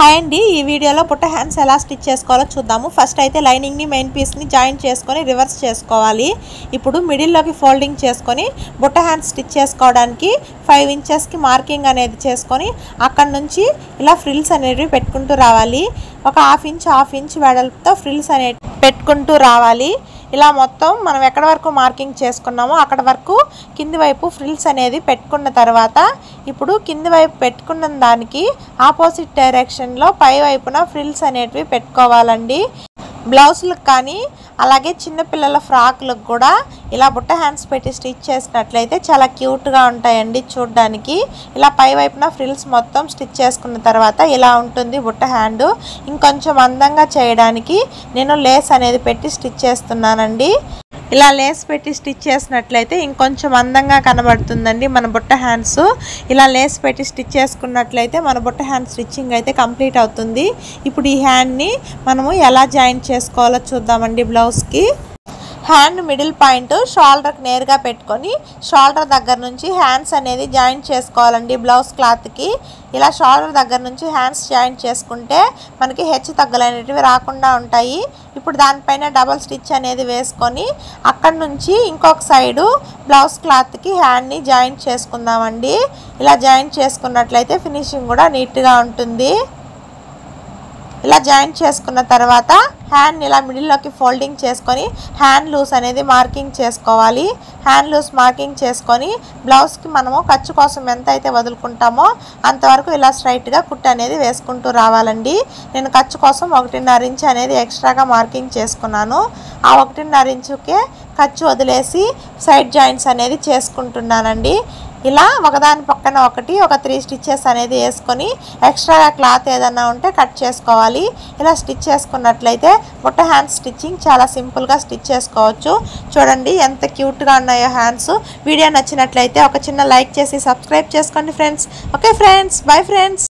Hi అండి, ఈ వీడియోలో బుట్ట హ్యాండ్స్ ఎలా స్టిచ్ చేసుకోవాలో చూద్దాము. ఫస్ట్ అయితే లైనింగ్ని మెయిన్ పీస్ని జాయిన్ చేసుకొని రివర్స్ చేసుకోవాలి. ఇప్పుడు మిడిల్లోకి ఫోల్డింగ్ చేసుకొని బుట్ట హ్యాండ్స్ స్టిచ్ చేసుకోవడానికి 5 ఇంచెస్కి మార్కింగ్ అనేది చేసుకొని అక్కడ నుంచి ఇలా ఫ్రిల్స్ అనేవి పెట్టుకుంటూ రావాలి. ఒక హాఫ్ ఇంచ్ వెడల్పుతో ఫ్రిల్స్ అనేవి పెట్టుకుంటూ రావాలి. ఇలా మొత్తం మనం ఎక్కడ వరకు మార్కింగ్ చేసుకున్నామో అక్కడ వరకు కింది వైపు ఫ్రిల్స్ అనేది పెట్టుకున్న తర్వాత ఇప్పుడు కింది వైపు పెట్టుకున్న దానికి ఆపోజిట్ డైరెక్షన్లో పై వైపున ఫ్రిల్స్ అనేటివి పెట్టుకోవాలండి. బ్లౌజులకు కానీ అలాగే చిన్నపిల్లల ఫ్రాక్లకు కూడా ఇలా బుట్ట హ్యాండ్స్ పెట్టి స్టిచ్ చేసినట్లయితే చాలా క్యూట్గా ఉంటాయండి చూడడానికి. ఇలా పై వైపున ఫ్రిల్స్ మొత్తం స్టిచ్ చేసుకున్న తర్వాత ఇలా ఉంటుంది బుట్ట హ్యాండ్. ఇంకొంచెం అందంగా చేయడానికి నేను లేస్ అనేది పెట్టి స్టిచ్ చేస్తున్నానండి. ఇలా లేస్ పెట్టి స్టిచ్ చేసినట్లయితే ఇంకొంచెం అందంగా కనబడుతుందండి మన బుట్ట హ్యాండ్స్. ఇలా లేస్ పెట్టి స్టిచ్ చేసుకున్నట్లయితే మన బుట్ట హ్యాండ్ స్టిచ్చింగ్ అయితే కంప్లీట్ అవుతుంది. ఇప్పుడు ఈ హ్యాండ్ని మనము ఎలా జాయిన్ చేసుకోవాలో చూద్దామండి. బ్లౌజ్కి హ్యాండ్ మిడిల్ పాయింట్ షోల్డర్కి నేరుగా పెట్టుకొని షోల్డర్ దగ్గర నుంచి హ్యాండ్స్ అనేది జాయిన్ చేసుకోవాలండి. బ్లౌజ్ క్లాత్కి ఇలా షోల్డర్ దగ్గర నుంచి హ్యాండ్స్ జాయిన్ చేసుకుంటే మనకి హెచ్చు తగ్గులనేటివి రాకుండా ఉంటాయి. ఇప్పుడు దానిపైన డబల్ స్టిచ్ అనేది వేసుకొని అక్కడ నుంచి ఇంకొక సైడు బ్లౌజ్ క్లాత్కి హ్యాండ్ని జాయిన్ చేసుకుందామండి. ఇలా జాయిన్ చేసుకున్నట్లయితే ఫినిషింగ్ కూడా నీట్గా ఉంటుంది. ఇలా జాయిన్ చేసుకున్న తర్వాత హ్యాండ్ ఇలా మిడిల్లోకి ఫోల్డింగ్ చేసుకొని హ్యాండ్ లూస్ అనేది మార్కింగ్ చేసుకోవాలి. హ్యాండ్ లూస్ మార్కింగ్ చేసుకొని బ్లౌజ్కి మనము ఖర్చు కోసం ఎంత అయితే వదులుకుంటామో అంతవరకు ఇలా స్ట్రైట్గా కుట్టు అనేది వేసుకుంటూ రావాలండి. నేను ఖర్చు కోసం 1.5 ఇంచ్ అనేది ఎక్స్ట్రాగా మార్కింగ్ చేసుకున్నాను. ఆ 1.5 ఇంచుకే ఖర్చు వదిలేసి సైడ్ జాయింట్స్ అనేది చేసుకుంటున్నానండి. ఇలా ఒకదాని పక్కన ఒకటి ఒక 3 స్టిచ్చెస్ అనేది వేసుకొని ఎక్స్ట్రాగా క్లాత్ ఏదన్నా ఉంటే కట్ చేసుకోవాలి. ఇలా స్టిచ్ చేసుకున్నట్లయితే బుట్ట హ్యాండ్స్ స్టిచ్చింగ్ చాలా సింపుల్గా స్టిచ్ చేసుకోవచ్చు. చూడండి ఎంత క్యూట్గా ఉన్నాయో హ్యాండ్స్. వీడియో నచ్చినట్లయితే ఒక చిన్న లైక్ చేసి సబ్స్క్రైబ్ చేసుకోండి friends. Okay friends, bye friends.